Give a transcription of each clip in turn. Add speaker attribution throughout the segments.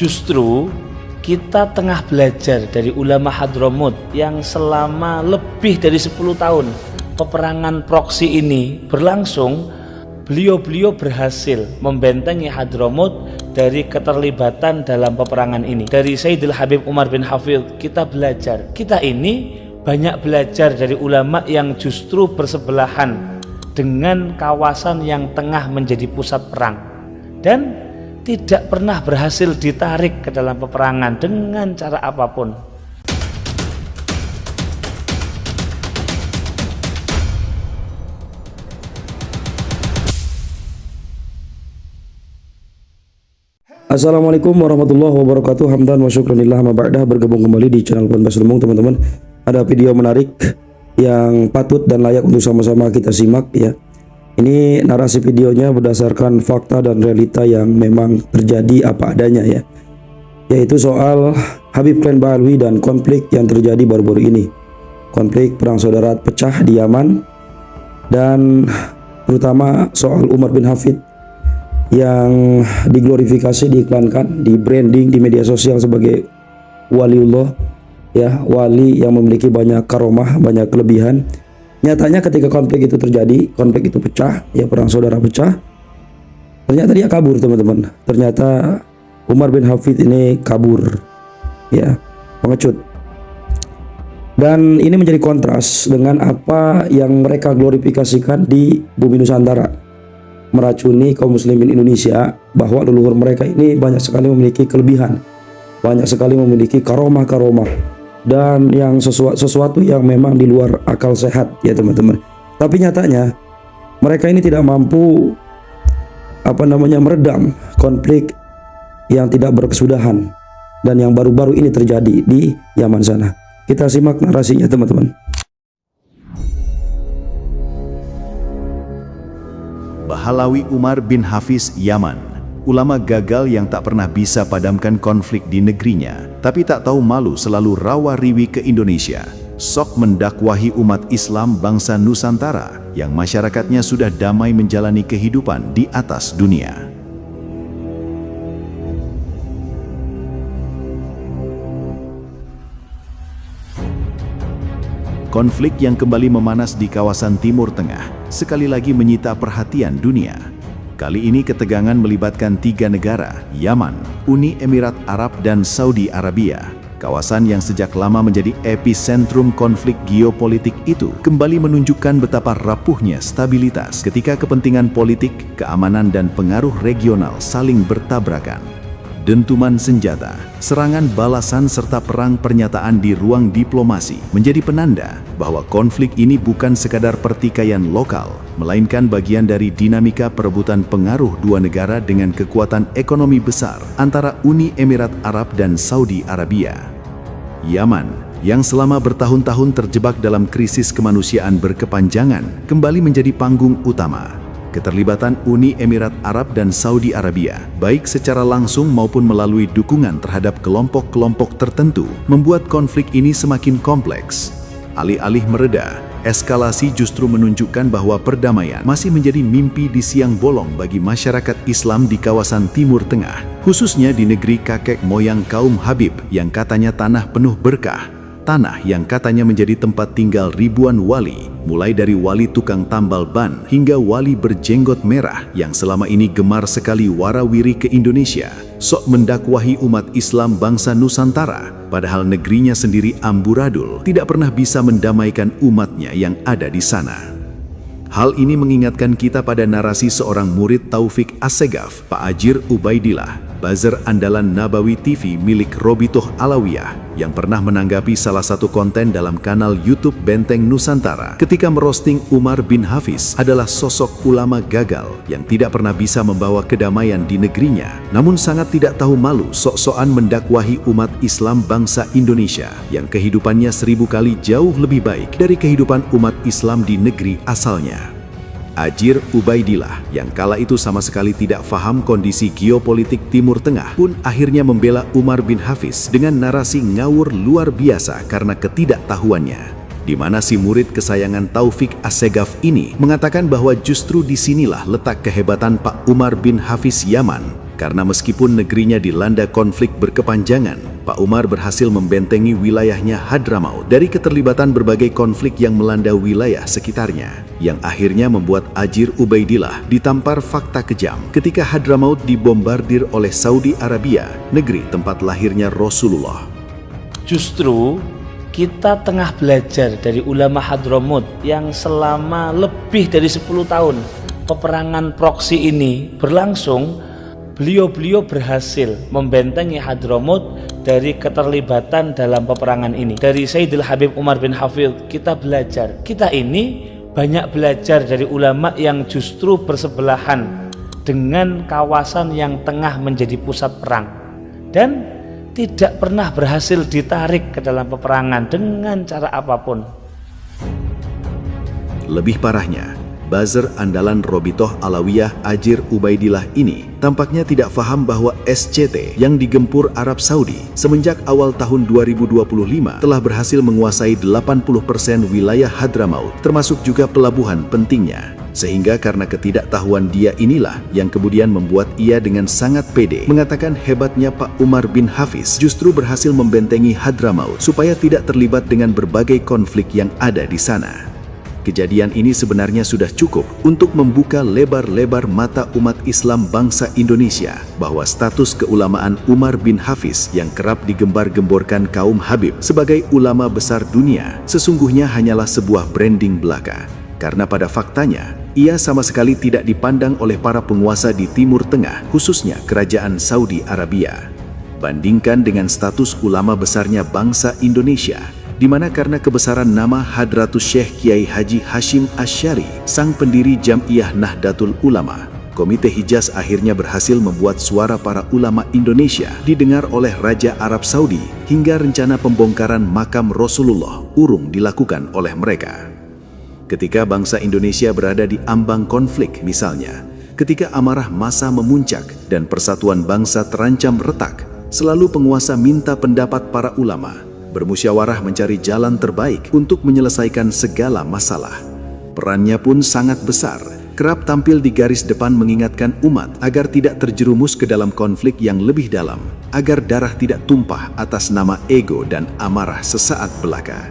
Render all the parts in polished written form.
Speaker 1: Justru kita tengah belajar dari ulama Hadramut yang selama lebih dari 10 tahun peperangan proksi ini berlangsung. Beliau berhasil membentengi Hadramut dari keterlibatan dalam peperangan ini. Dari Sayyidil Habib Umar bin Hafidh kita belajar. Kita ini banyak belajar dari ulama yang justru bersebelahan dengan kawasan yang tengah menjadi pusat perang dan tidak pernah berhasil ditarik ke dalam peperangan dengan cara apapun.
Speaker 2: Assalamualaikum warahmatullahi wabarakatuh. Hamdan wa syukranillah ma ba'dah. Bergabung kembali di channel Ponpes Ilmu, teman-teman. Ada video menarik yang patut dan layak untuk sama-sama kita simak ya. Ini narasi videonya berdasarkan fakta dan realita yang memang terjadi apa adanya ya. Yaitu soal Habib Clan Ba'alwi dan konflik yang terjadi baru-baru ini. Konflik perang saudara pecah di Yaman, dan terutama soal Umar bin Hafidh yang diglorifikasi, diiklankan, di branding di media sosial sebagai waliullah ya, wali yang memiliki banyak karomah, banyak kelebihan. Nyatanya ketika konflik itu terjadi, konflik itu pecah ya, perang saudara pecah, ternyata dia kabur, teman-teman. Ternyata Umar bin Hafidh ini kabur ya, pengecut. Dan ini menjadi kontras dengan apa yang mereka glorifikasikan di bumi Nusantara, meracuni kaum muslimin Indonesia, bahwa leluhur mereka ini banyak sekali memiliki kelebihan, banyak sekali memiliki karomah-karomah, dan yang sesuatu yang memang di luar akal sehat ya, teman-teman. Tapi nyatanya mereka ini tidak mampu meredam konflik yang tidak berkesudahan dan yang baru-baru ini terjadi di Yaman sana. Kita simak narasinya, teman-teman.
Speaker 3: Bahalawi Umar bin Hafidh Yaman, ulama gagal yang tak pernah bisa padamkan konflik di negerinya, tapi tak tahu malu selalu rawa-riwi ke Indonesia. Sok mendakwahi umat Islam bangsa Nusantara yang masyarakatnya sudah damai menjalani kehidupan di atas dunia. Konflik yang kembali memanas di kawasan Timur Tengah sekali lagi menyita perhatian dunia. Kali ini ketegangan melibatkan 3 negara, Yaman, Uni Emirat Arab, dan Saudi Arabia. Kawasan yang sejak lama menjadi epicentrum konflik geopolitik itu kembali menunjukkan betapa rapuhnya stabilitas ketika kepentingan politik, keamanan, dan pengaruh regional saling bertabrakan. Dentuman senjata, serangan balasan, serta perang pernyataan di ruang diplomasi menjadi penanda bahwa konflik ini bukan sekadar pertikaian lokal, melainkan bagian dari dinamika perebutan pengaruh 2 negara dengan kekuatan ekonomi besar antara Uni Emirat Arab dan Saudi Arabia. Yaman, yang selama bertahun-tahun terjebak dalam krisis kemanusiaan berkepanjangan, kembali menjadi panggung utama. Keterlibatan Uni Emirat Arab dan Saudi Arabia, baik secara langsung maupun melalui dukungan terhadap kelompok-kelompok tertentu, membuat konflik ini semakin kompleks. Alih-alih mereda, eskalasi justru menunjukkan bahwa perdamaian masih menjadi mimpi di siang bolong bagi masyarakat Islam di kawasan Timur Tengah, khususnya di negeri kakek moyang kaum Habib yang katanya tanah penuh berkah, tanah yang katanya menjadi tempat tinggal ribuan wali, mulai dari wali tukang tambal ban hingga wali berjenggot merah yang selama ini gemar sekali warawiri ke Indonesia, sok mendakwahi umat Islam bangsa Nusantara, padahal negerinya sendiri amburadul, tidak pernah bisa mendamaikan umatnya yang ada di sana. Hal ini mengingatkan kita pada narasi seorang murid Taufik Assegaf, Pak Ajir Ubaidillah, buzzer andalan Nabawi TV milik Robitoh Alawiyah, yang pernah menanggapi salah satu konten dalam kanal YouTube Benteng Nusantara ketika merosting Umar bin Hafidh adalah sosok ulama gagal yang tidak pernah bisa membawa kedamaian di negerinya, namun sangat tidak tahu malu sok-sokan mendakwahi umat Islam bangsa Indonesia yang kehidupannya 1000 kali jauh lebih baik dari kehidupan umat Islam di negeri asalnya. Ajir Ubaidillah yang kala itu sama sekali tidak faham kondisi geopolitik Timur Tengah pun akhirnya membela Umar bin Hafidh dengan narasi ngawur luar biasa karena ketidaktahuannya, di mana si murid kesayangan Taufik Assegaf ini mengatakan bahwa justru disinilah letak kehebatan Pak Umar bin Hafidh Yaman, Karena meskipun negerinya dilanda konflik berkepanjangan, Pak Umar berhasil membentengi wilayahnya Hadramaut dari keterlibatan berbagai konflik yang melanda wilayah sekitarnya, yang akhirnya membuat Ajir Ubaidillah ditampar fakta kejam ketika Hadramaut dibombardir oleh Saudi Arabia, negeri tempat lahirnya Rasulullah.
Speaker 1: Justru kita tengah belajar dari ulama Hadramaut yang selama lebih dari 10 tahun peperangan proksi ini berlangsung. Beliau berhasil membentengi Hadramaut dari keterlibatan dalam peperangan ini. Dari Sayyidil Habib Umar bin Hafidh kita belajar. Kita ini banyak belajar dari ulama yang justru bersebelahan dengan kawasan yang tengah menjadi pusat perang dan tidak pernah berhasil ditarik ke dalam peperangan dengan cara apapun.
Speaker 3: Lebih parahnya, buzzer andalan Robitoh Alawiyah Ajir Ubaidillah ini tampaknya tidak paham bahwa SCT yang digempur Arab Saudi semenjak awal tahun 2025 telah berhasil menguasai 80% wilayah Hadramaut, termasuk juga pelabuhan pentingnya. Sehingga karena ketidaktahuan dia inilah yang kemudian membuat ia dengan sangat pede mengatakan hebatnya Pak Umar bin Hafiz justru berhasil membentengi Hadramaut supaya tidak terlibat dengan berbagai konflik yang ada di sana. Kejadian ini sebenarnya sudah cukup untuk membuka lebar-lebar mata umat Islam bangsa Indonesia bahwa status keulamaan Umar bin Hafiz yang kerap digembar-gemborkan kaum Habib sebagai ulama besar dunia sesungguhnya hanyalah sebuah branding belaka. Karena pada faktanya, ia sama sekali tidak dipandang oleh para penguasa di Timur Tengah, khususnya Kerajaan Saudi Arabia. Bandingkan dengan status ulama besarnya bangsa Indonesia, di mana karena kebesaran nama Hadratus Syekh Kiai Haji Hashim Asy'ari, sang pendiri Jam'iyah Nahdlatul Ulama, Komite Hijaz akhirnya berhasil membuat suara para ulama Indonesia didengar oleh Raja Arab Saudi hingga rencana pembongkaran makam Rasulullah urung dilakukan oleh mereka. Ketika bangsa Indonesia berada di ambang konflik misalnya, ketika amarah massa memuncak dan persatuan bangsa terancam retak, selalu penguasa minta pendapat para ulama, bermusyawarah mencari jalan terbaik untuk menyelesaikan segala masalah. Perannya pun sangat besar, kerap tampil di garis depan mengingatkan umat agar tidak terjerumus ke dalam konflik yang lebih dalam, agar darah tidak tumpah atas nama ego dan amarah sesaat belaka.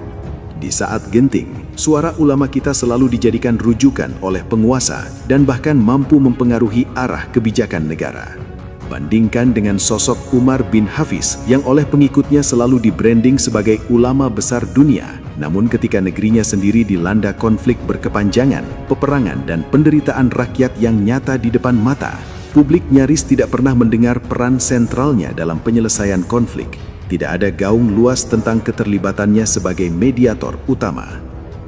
Speaker 3: Di saat genting, suara ulama kita selalu dijadikan rujukan oleh penguasa dan bahkan mampu mempengaruhi arah kebijakan negara. Bandingkan dengan sosok Umar bin Hafiz yang oleh pengikutnya selalu di-branding sebagai ulama besar dunia, namun ketika negerinya sendiri dilanda konflik berkepanjangan, peperangan dan penderitaan rakyat yang nyata di depan mata, publik nyaris tidak pernah mendengar peran sentralnya dalam penyelesaian konflik. Tidak ada gaung luas tentang keterlibatannya sebagai mediator utama.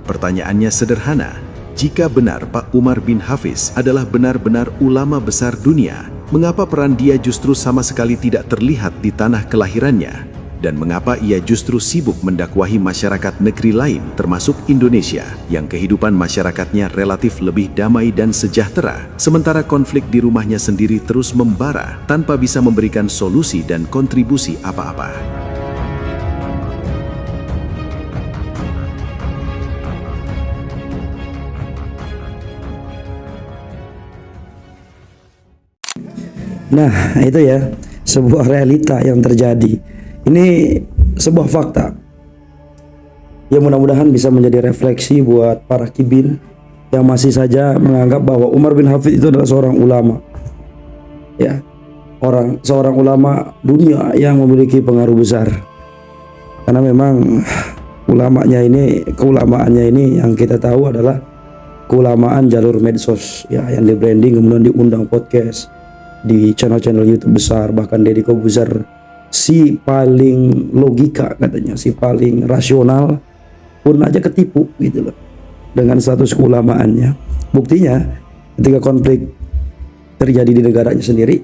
Speaker 3: Pertanyaannya sederhana, jika benar Pak Umar bin Hafiz adalah benar-benar ulama besar dunia, mengapa peran dia justru sama sekali tidak terlihat di tanah kelahirannya? Dan mengapa ia justru sibuk mendakwahi masyarakat negeri lain termasuk Indonesia yang kehidupan masyarakatnya relatif lebih damai dan sejahtera, sementara konflik di rumahnya sendiri terus membara tanpa bisa memberikan solusi dan kontribusi apa-apa?
Speaker 2: Nah, itu ya, sebuah realita yang terjadi. Ini sebuah fakta. Ya, mudah-mudahan bisa menjadi refleksi buat para kibin yang masih saja menganggap bahwa Umar bin Hafidh itu adalah seorang ulama. Ya, seorang ulama dunia yang memiliki pengaruh besar. Karena memang keulamaannya ini yang kita tahu adalah keulamaan jalur medsos, ya, yang di branding kemudian diundang podcast di channel-channel YouTube besar, bahkan Deddy Kobuzer si paling logika katanya, si paling rasional pun aja ketipu gitu loh dengan status keulamaannya. Buktinya ketika konflik terjadi di negaranya sendiri,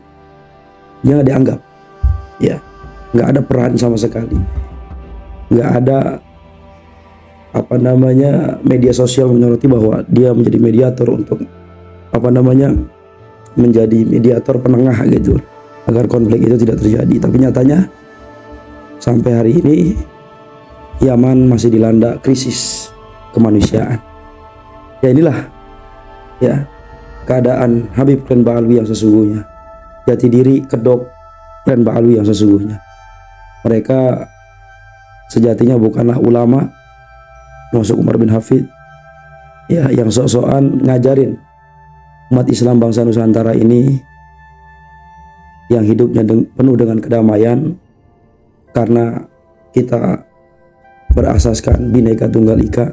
Speaker 2: dia nggak dianggap, ya, nggak ada peran sama sekali, nggak ada media sosial menyoroti bahwa dia menjadi mediator untuk menjadi mediator penengah gitu agar konflik itu tidak terjadi. Tapi nyatanya sampai hari ini Yaman masih dilanda krisis kemanusiaan. Ya, inilah ya keadaan Habib Klen Ba'alwi yang sesungguhnya. jati diri kedok Pren Ba'alwi yang sesungguhnya. Mereka sejatinya bukanlah ulama, termasuk Umar bin Hafid, ya, yang sok-sokan ngajarin umat Islam bangsa Nusantara ini yang hidupnya penuh dengan kedamaian karena kita berasaskan Bhinneka Tunggal Ika.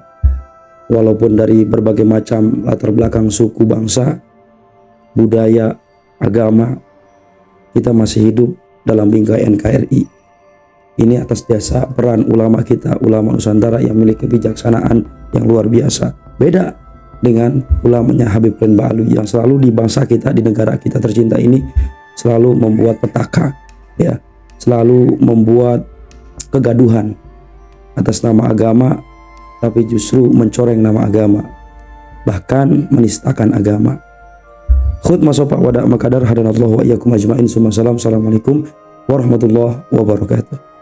Speaker 2: Walaupun dari berbagai macam latar belakang suku, bangsa, budaya, agama, kita masih hidup dalam bingkai NKRI. Ini atas dasar peran ulama kita, ulama Nusantara yang memiliki kebijaksanaan yang luar biasa. Beda dengan ulamanya Habib Pren Ba'alwi yang selalu di bangsa kita, di negara kita tercinta ini selalu membuat petaka, ya, selalu membuat kegaduhan atas nama agama, tapi justru mencoreng nama agama, bahkan menistakan agama. Khutbah sopa wada makadar hadanallahu wa iyyakum ajmain. Assalamualaikum warahmatullahi wabarakatuh.